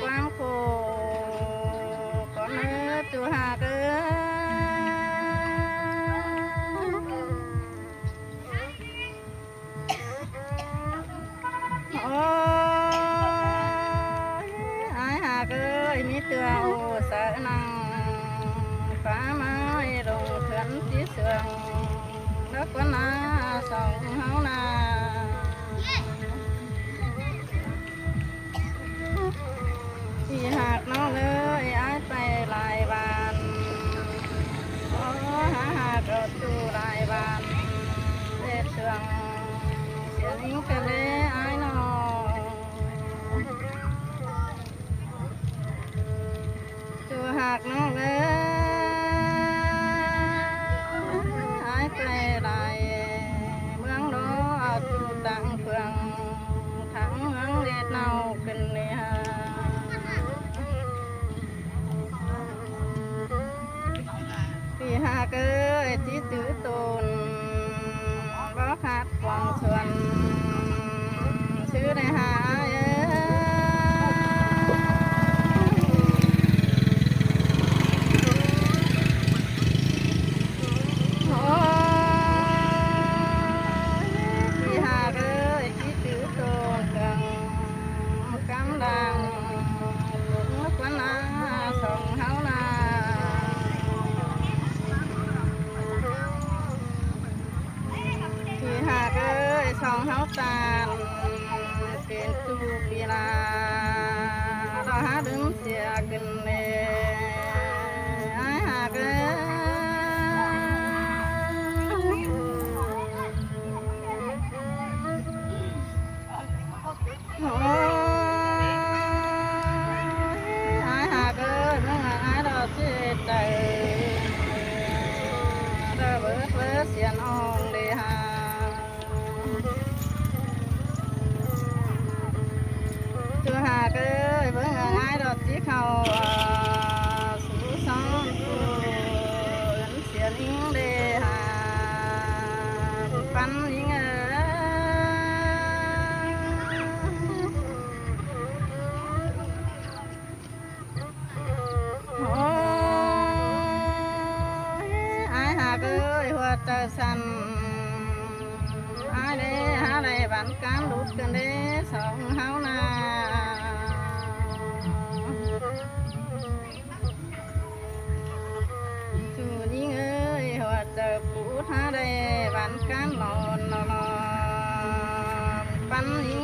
quán khô có nước chùa hà cơ ai hà cơ mi tường sợ năng phá mai đồng thuận tí sườn đất quán na sông háo na thì hạt nó ơi ai tay lại bàn hạt ở tu lại bàn để sườn sẽ lính cái lễ ai nó tu hạt nó ơi ai tay lại mương đó tu tặng phường thắng hướng để nào kinh nè hà cơ tí chữ tồn có khát quảng xuân chữ này hà tí hà cơ tí chữ tồn cam đàn cũng quán na sông háo na hạt ơi sông háo tàn tiền tu bì la đó há đứng xìa kinh nè ai hạt ơi ai hạt ơi nó là ai đó chết trời đó bớt bớt xiên ong đi hà chùa hà cơ với ai đó chỉ khâu số son ấn xiên yến đi hà pan yến ai hà cơ hoa trời xanh ai đây há đây bạn cán đút cần đi sông háo na chú đi ơi hoa trời phú há đây bạn cán lòn lòn pan đi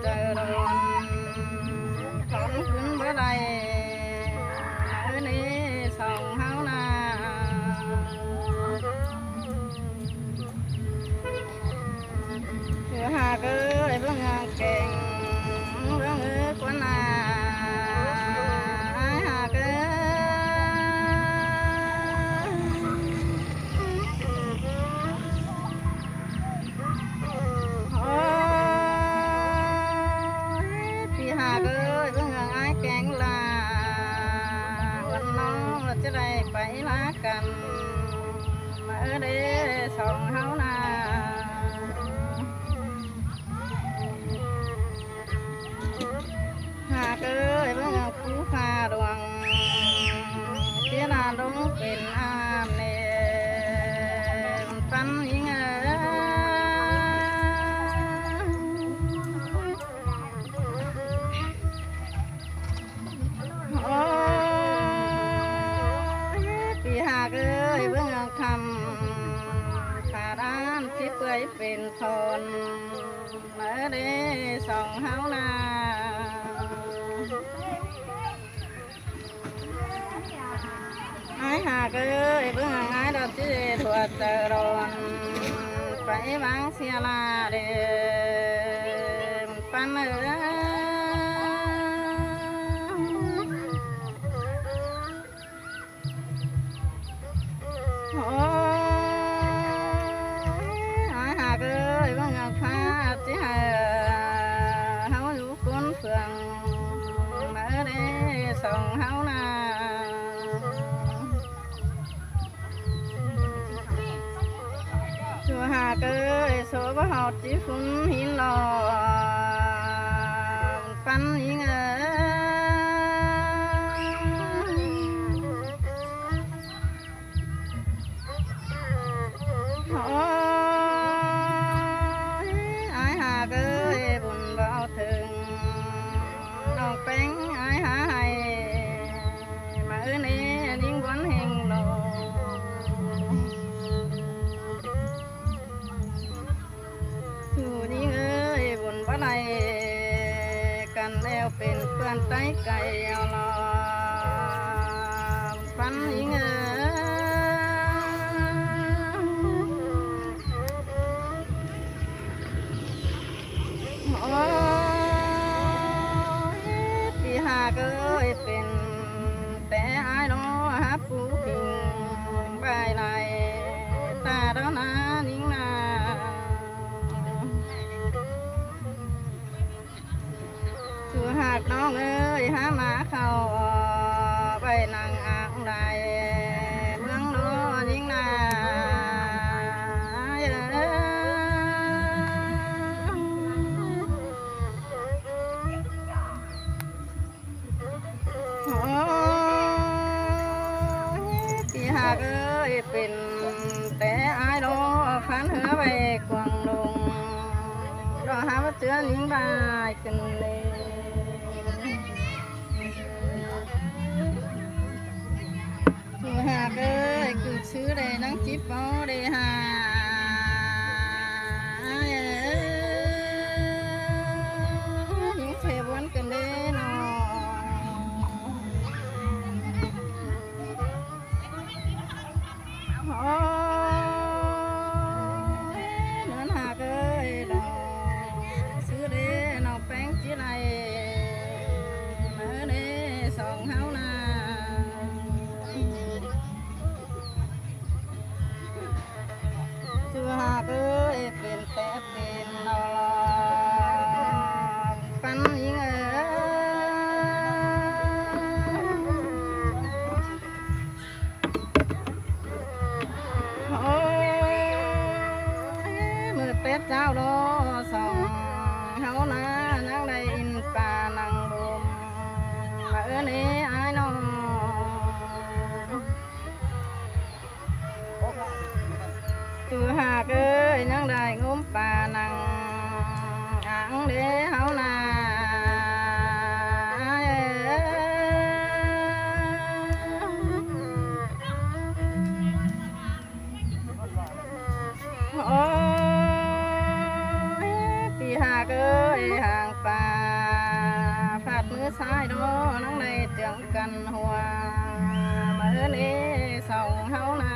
trời đồn khôngขึ้นbữa đây ở đây sông háo na chùa hà cơ lại vâng kèn vâng quán na ai hà cơ hà cơ với người ai kén là quanh nó là cái đây bảy lá cành ở đây sông háo na hà cơ với người phú pha đoàn kia là đúng bình an nè phân những hà cơ với người thầm khả đan chiếc quayเป็นทนở đây sông háo na ai hà cơ với người ai đó chỉ thuộc tờ đồn phải bán xe la để pan ở ai hà cơ với người pha chỉ hà háo lũ cuốn phường ở đây สองเฮานาชัวหาเกยโซบหอดจีฝุ่นหินหลอปันยิงโอ้ยอายหาเกยบุญเบาถึงน้องแป้งอายหาให้มานี่ดิ้งวันแห่งโลอยู่นี่เอ้ยบุญบ่ได้กันแล้วเป็นเพื่อนไต้ไก่เอาลอปันยิงโอ้ยปีหาเอ้ยเป็นแต่อายน้อหาผู้พิงใบไหลตาดาวนานิ่งนาชัวหากน้องเอ้ยหามาเข้าไปนั่งอ่างใดเมืองโนนิ่งนาโอ้ยปีหากเอ้ยเป็นแต่อายรอขันเหือไปกวางลงรอหาว่าเตือนยิ่งได้กันเลยชัวหากเอ้ยกูซื้อได้นังจิบเอาได้หายิ่งเทวันกันเด้นอโอ้ยเดินหาเกยดอกซื้อเด้น้องแป้งจีไรมาเด้สองเฮานาชัวหาเกยเป็นแต่เป็นนอปันยิงโอ้ยมือเป็ดเจ้าโลสองเฮานานังได้อินปานังบุมมานี่อายน้องตัวหากเอ้ยนังได้งมปานังอ่างเด้เฮานาโอ้ยปีหากเอ้ยห่างป่าผาดมือซ้ายดอนังในเตียงกันหัวมาเนี้สองเฮานา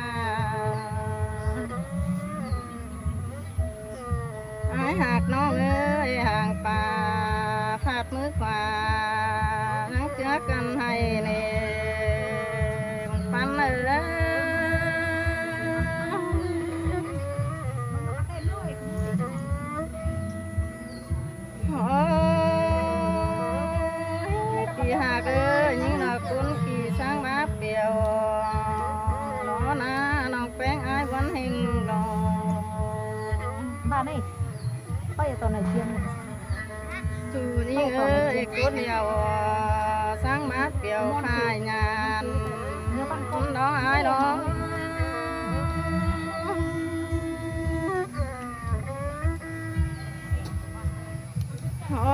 อายหากน้องเอ้ยห่างป่าผาดมือขวานังเจือกันให้เน่ปันเลย โอ้ยปีหากเอ้ยยิ่งน่าคุ้นขี่ช้างมาเปียวน้อนาน้องแป้งอายวันเฮงดอ Ba này, bao giờ tao này chiên này. จูนี่เอ้ยกุดเดียวช้างมาเปียวขายงานน้องอายน้องโอ้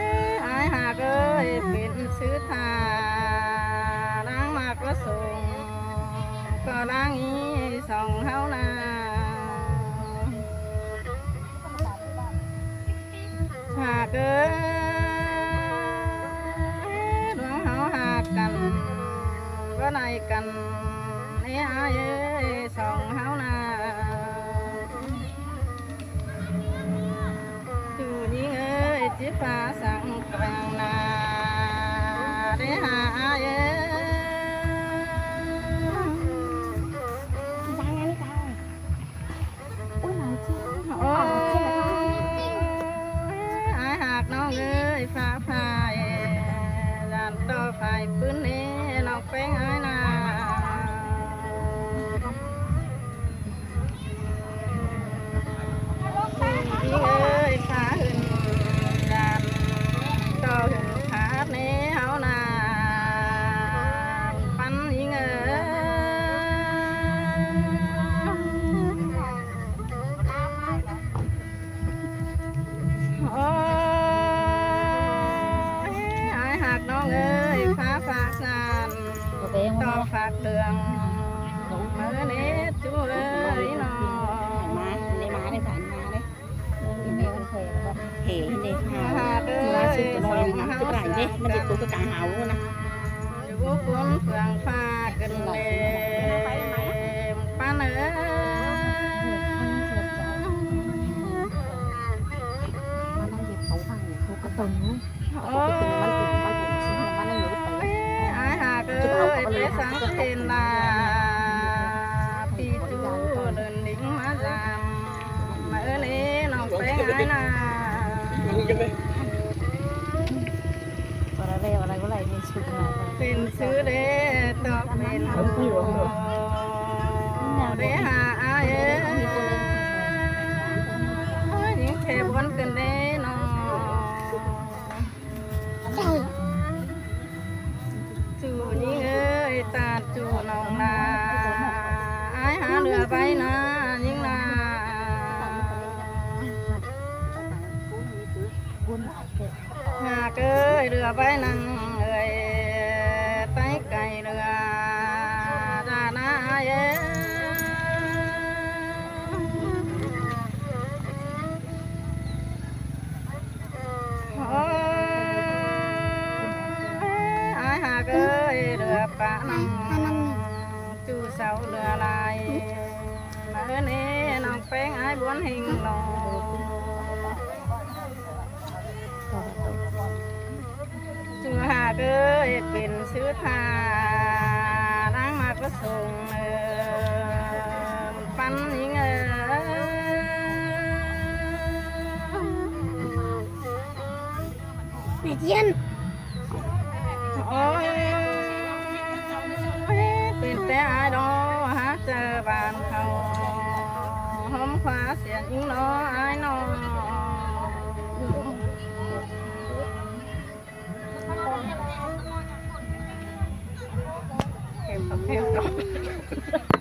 ยอายหากเอ้ยเป็นซื้อทานางมากระส่งก็นางอีสองเฮานาหากเอ้ยดวงเฮาหากกันก็ในกันนี่อายเอ้ยสองเฮานาจูนี่เอ้ยจิฟ้าสั่งกลางนาได้หาอายเอ้ย Ra nghe đi tao. Ôi nào chi. โอ้ยอายหากน้องเอ้ยฟ้าพาย ปืนนี้น้องแป้งไอ้นาพี่เอ้ยขาหึนดันต่อหึนขาเนี้เฮานาปันยิงเอ้โอ้ยอายหักน้องเอ้ยฟ้าฝากงาน ก็ไปยัง ต่อ ว่า ฝากเดืองเมื่อนี้จูเอ้ยน้อง มาในมาในฐานมาเลย แม่มันเคยว่า เหเด็กหา หากเอ้ มาย สุดตัวน้อยนะสุดไหลเด้มันจะตัวกระต่ายหาวนะ อยู่คนเฟืองฟ้ากันเลยป้าเอ้ย มันต้องหยิบเขาฟังเขากระตุน โอ้ยอายหากเอ้ยไปสังเกตลาพี่จูเดินดิ่งมาจามเมื่อนี้น้องไปหายนา อะไรก็ไรมีชุดมา เป็นซื้อเด้ตอบเป็นเด้หาอายเอ้ยยิ่งเทบนกันเด้น้องจูยิ่งเอ้ยตาจูน้องนาอายหาเรือไปนะยิ่งนา บุญหลายเด็ด หากเอ้ยเรือไปนั่งเอ้ยไปไกลเรือดานาเอ้ยโอ้ยอายหากเอ้ยเรือปะนั่งจูเสาเรือลายมาเอ้ยนี่น้องแป้งอายบวนหิงลง ชื่อหาเอ้ยเป็นชื่อทาดังมาก็ส่งปันยิงแม่เจียน โอ้ยเป็นแต่อายดอหาเจอบ้านเขาหอมขวาเสียงยิงน้ออายน้อเข็มกับเข็มกับ